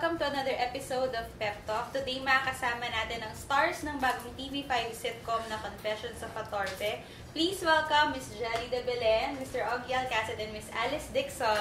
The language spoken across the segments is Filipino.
welcome to another episode of Pep Talk. Today, makakasama natin ang stars ng bagong TV5 sitcom na Confessions of a Torpe. Please welcome Miss Jelly de Belen, Mr. Ogie Alcacid, and Miss Alice Dixon.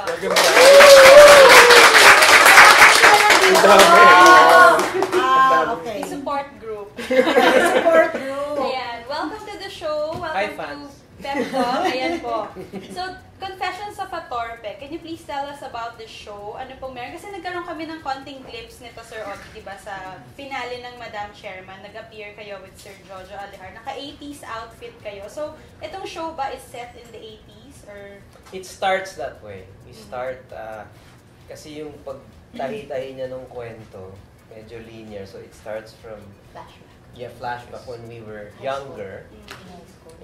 Okay. Support group. Support group. Ayan. Welcome to the show. Welcome Hi, to fans. Pep Talk. Ayan po. So, Confessions of a Torpe. Can you please tell us about the show? Ano pong meron? Kasi nagkaroon kami ng konting glimpse nito, Sir Ogie, diba? Sa finale ng Madam Chairman, nag-appear kayo with Sir Jojo Alihar. Naka-80s outfit kayo. So, itong show ba is set in the 80s? Or It starts that way. We start, kasi yung pagtahi-tahi niya ng kwento, medyo linear. So, it starts from flashback when we were younger.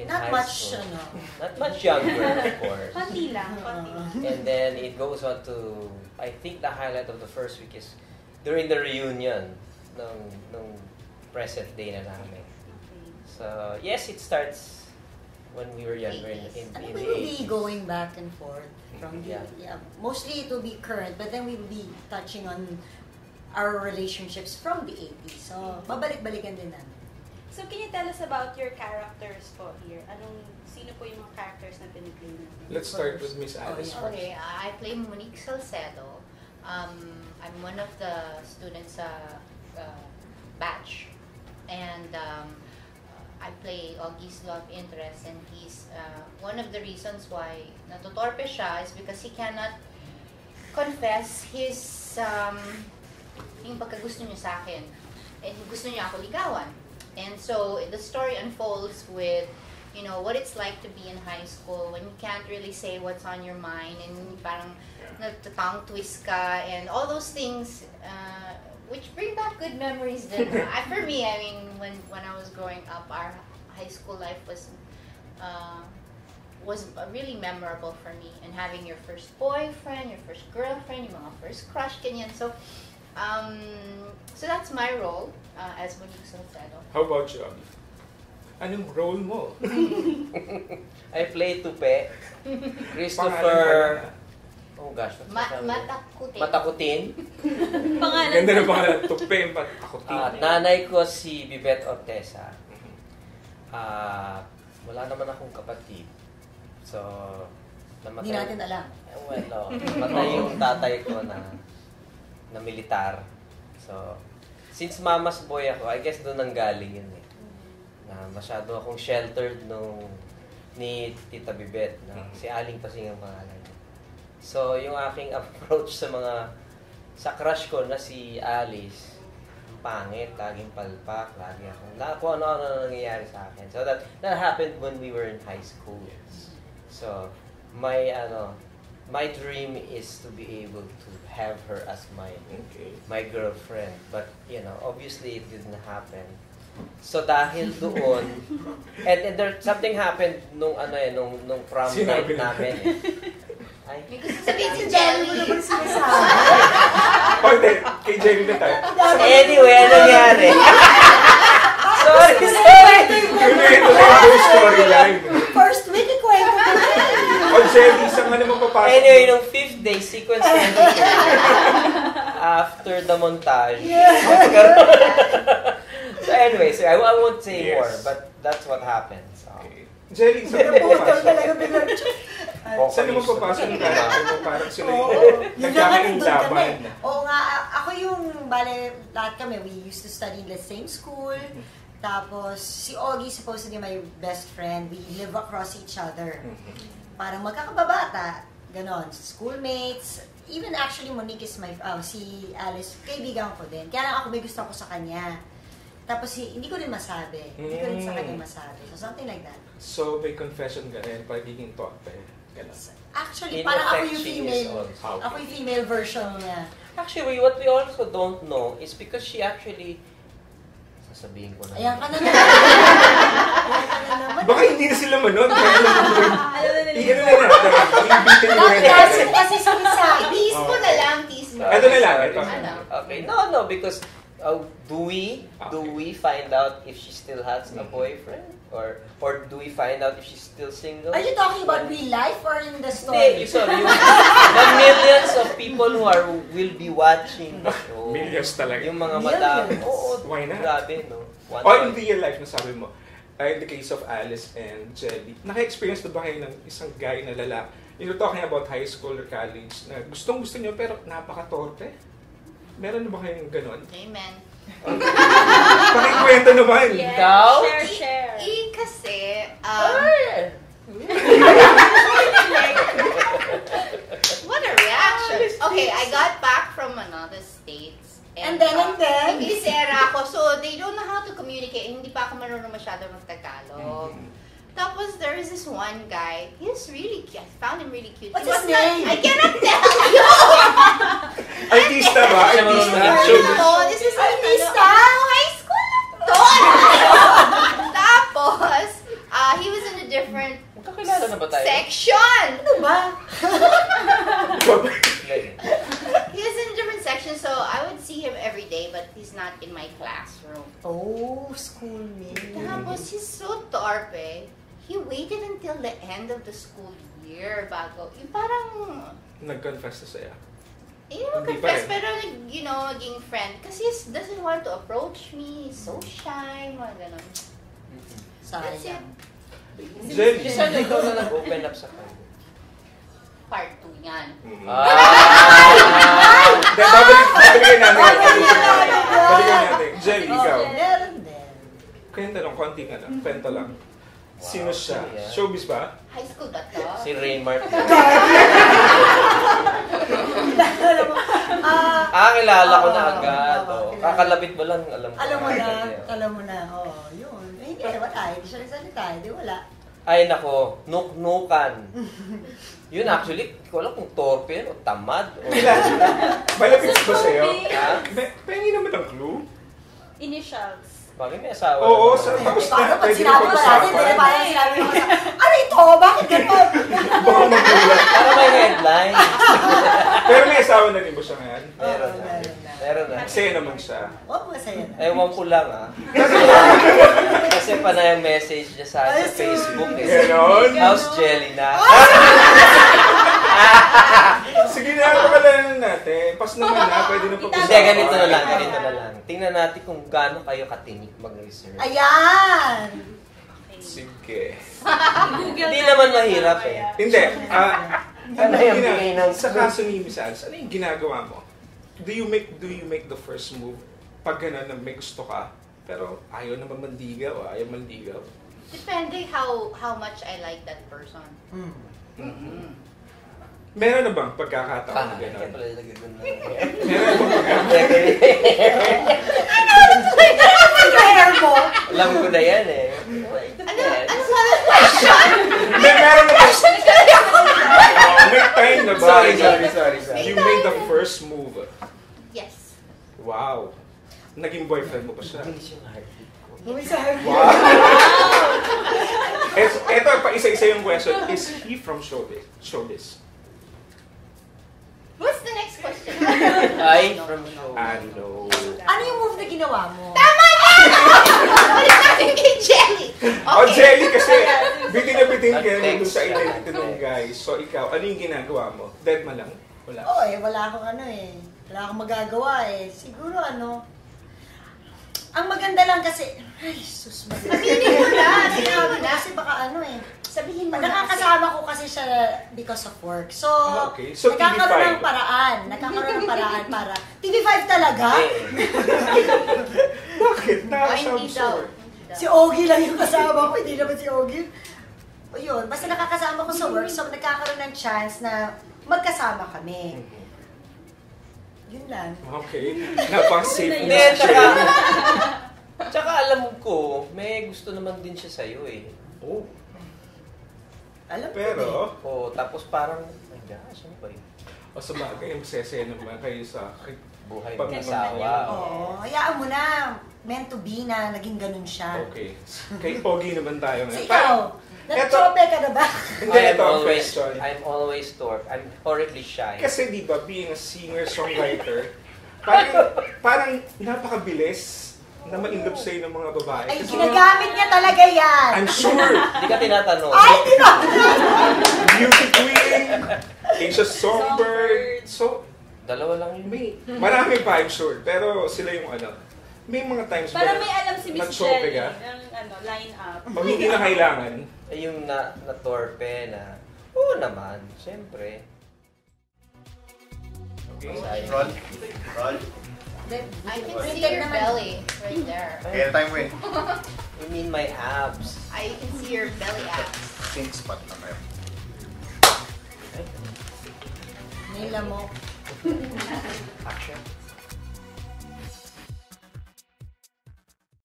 In Not high much, school. ano. Not much younger, of course. konti lang, konti lang. And then it goes on to, I think the highlight of the first week is during the reunion ng present day na namin. So, yes, it starts when we were younger in And the we will be 80s. going back and forth from the, Yeah. mostly it will be current, but then we will be touching on our relationships from the 80s. So, babalik-balikan din namin. So, can you tell us about your characters po here? Sino po yung mga characters na piniplay natin? Let's start with Miss Alice. Okay, I play Monique Salcedo. I'm one of the students sa batch. And I play Augie's love interest, and he's one of the reasons why natutorpe siya is because he cannot confess his yung pagkagusto niya sa akin. And gusto niya ako ligawan. And so the story unfolds with, you know, what it's like to be in high school when you can't really say what's on your mind and parang tongue twist ka and all those things which bring back good memories din. For me, I mean, when I was growing up, our high school life was really memorable for me. And having your first boyfriend, your first girlfriend, yung mga first crush, ganyan. So that's my role as Monique Salcedo. How about you, Ogie? Anong role mo? I play Tupe. Christopher... Oh gosh, what's his name? Matakutin. Matakutin. Pangalan. Ganda ng pangalan. Tupe, Matakutin. Nanay ko si Bibet Ortesa. Wala naman akong kapatid. So, Hindi natin alam. Well, no. Namatay yung tatay ko na militar. So, since mama's boy ako, I guess doon ang galing yun eh. Na masyado akong sheltered ni Tita Bibet, na si Aling Pasing ang pangalan niya. So, yung aking approach sa crush ko na si Alice, pangit, laging palpak, lagi akong, kung ano-ano nangyayari sa akin. So, that happened when we were in high school. So, my dream is to be able to have her as my girlfriend, but obviously it didn't happen. So dahil doon, and there something happened nung prom night namin. Ay, May gusto sabihin si Jelly. Hindi, kay Jerry na tayo. anyway, ano nangyari? sorry. Ito na yung storyline. First week, ikwento ko na. O Jerry, saan nga naman papasok? Anyway, nung 5th day, sequence 22, after the montage, so anyway, so I won't say more, but that's what happened. So. Jerry, saan naman Putol talaga papasok? bigla. Saan naman papasok yung character mo? Parang sila Oo. yung Yun nga, nagkakaing nandun kami. laban. Oo nga, ako yung, lahat kami, we used to study in the same school. Tapos, si Ogie supposedly my best friend. We live across each other. Parang magkakababata. Ganon. Schoolmates. Even actually, Monique is si Alice, kaibigan ko din. Kaya lang ako may gusto ako sa kanya. Tapos, hindi ko rin masabi. Hindi ko rin sa kanya masabi. So, something like that. So, may confession ka rin, pagiging torpe. Actually, In parang ako effect, yung she is female. also. Ako yung female version niya. Actually, what we also don't know is because she actually, sasabihin ko na. Ayan ka na naman. Ayan ka na naman. Baka hindi na sila manood. Alam na Hindi nila. na natin. Ibitin mo rin Kasi sinasabi. Tease mo na lang, tease mo. Ito na lang, ito. Ano? Okay, no, because Do we Okay. find out if she still has a boyfriend? Or do we find out if she's still single? Are you talking about real life or in the Hindi, story? sorry. The millions of people who will be watching the show. Millions talaga. Yung mga madam. Millions. Oo, Why not? grabe, no? In real life, nasabi mo, in the case of Alice and Jelly, naka-experience na ba kayo ng isang guy na lalaki? You're talking about high school or college na gustong-gusto nyo pero napaka-torpe? Meron na ba kayong ganon? Amen. Pakikwento naman! Yes, Ikaw? share. Kasi, what a reaction. Okay, I got back from another states. And then? Isera ako. So, they don't know how to communicate. Hindi pa ako marunong masyado mag-Tagalog. Tapos, there is this one guy. He's really cute. I found him really cute. What's He his was not- name? I cannot tell you! Artista ba? Artista? This is Artista? high school lang to. Tapos, he was in a different Magkakilala na ba tayo? section. Ano ba? He was in a different section, so I would see him every day, but he's not in my classroom. Oh, schoolmate. Tapos, he's so torpe. He waited until the end of the school year bago. Yung parang, Nag-confess na sa'yo. you know, Hindi pa confess, rin. pero, you know, naging friend. Kasi he doesn't want to approach me. He's so shy. Mga ganun. That's it. Sayang. Jelly. Isa na ikaw na nag-open up sa kanya. Part 2 yan. Babalikan natin. Balikan natin. Jelly, ikaw. Meron din. Kwento lang, konting kwento lang. Sino siya? Yeah. Showbiz ba? High school ba to? Si Raymart. Kilala ko na agad. Oh. Kakalapit mo lang, alam ko. Alam mo na, agad eh. alam mo na. Oo, yun. Eh, hindi, wala. Hindi siya nagsalita. Hindi, wala. Ay nako, nuk-nukan. Yun actually, hindi ko alam kung torpe o tamad. O... Malapit ba sa'yo? Ha? Pengi naman ang clue. Initials. Bakit may asawa Oo, naman sa ako? tapos Paano na, pag pwede na sinabi mo natin, hindi na pag-usapan. parang sinabi mo sa, ano ito? Bakit ganun? Baka magulat. Para may headline. Pero may asawa na rin ba siya ngayon? Meron na. meron na. Meron na. Masaya naman siya. Oo, masaya na. Ewan ko lang Kasi pa na yung message niya sa akin sa Facebook eh. Ganon. How's Jelly na? Sige na, pagkalanan natin. Pas naman na, pwede na pag-usapan. Hindi, ganito na lang. Tingnan natin kung gaano kayo katinik mag-research. Ayan! Sige. Google Hindi natin naman yan mahirap mamaya. eh. Hindi. Ano yung bigay ng- Sa kaso ni Miss Alice, ano yung ginagawa mo? Do you make the first move pag gano'n na may gusto ka, pero ayaw naman mandigaw o ayaw mandigaw? Depende how much I like that person. Meron na bang pagkakataon na Kaya gano'n? pala ilagay ko na. Meron na bang pagkakataon? Prayer mo! Alam ko na yan eh. Ano sa question? Meron na bang... May time na ba? Sorry. You made the first move. Yes. Wow. Naging boyfriend mo ba siya? Bilis yung heartbeat ko. Wow! Ito, pa isa-isa yung question. Is he from showbiz? What's the next question? Ay, from show. Ano? Ano yung move na ginawa mo? Tama na! Ulit natin kay Jelly. Oh, Jelly kasi bitin na bitin ka Nag-text dun sa ka, identity ng nag-text. guys. So ikaw, ano yung ginagawa mo? Dead ma lang? Wala. Oo wala akong ano eh. Wala akong magagawa eh. Siguro ano, ang maganda lang kasi, ay, sus, Sabihin mo na, sabihin mo na. Kasi baka ano eh. Sabihin mo na. Nakakasama ko kasi siya because of work. So, Okay. So, nagkakaroon TV5. ng paraan. Nagkakaroon ng paraan para, TV5 talaga? Bakit? Ay, Nakasama hindi sa daw. work. Si Ogie lang yung kasama ko, hindi naman si Ogie. O yun, basta nakakasama ko sa work, so nagkakaroon ng chance na magkasama kami. Yun lang. Okay. Napaka-safe Hindi, na tsaka, siya. tsaka alam ko, may gusto naman din siya sa'yo eh. Oh. Alam ko Pero, O, tapos parang, my gosh, ano ba yun? o sa bagay, masaya naman kayo sa Buhay Pag- ng asawa. eh. Oo, hayaan mo na. Meant to be na naging ganun siya. Okay. Kay Pogi naman tayo So ngayon. ikaw, nag-chope ka na ba? Hindi, ito ang question. I'm always torp. I'm horribly shy. Kasi di ba, being a singer-songwriter, parang napakabilis na ma-inlove sa'yo ng mga babae. Ay, Kasi ginagamit niya talaga yan. I'm sure, Hindi ka tinatanong. Ay, di ba? Beauty Queen, Asia Songbird, so Dalawa lang yun. marami pa, I'm sure. Pero sila yung may mga times Para may alam si Miss nag-sope Jelly ka? ng line up. Pag hindi na kailangan, Yung na-torpe na, oo naman, syempre. okay. Ron? I can see your belly right there. Kaya tayo mo eh. You mean my abs? I can see your belly abs. Pink spot na kayo. Nila mo. Action.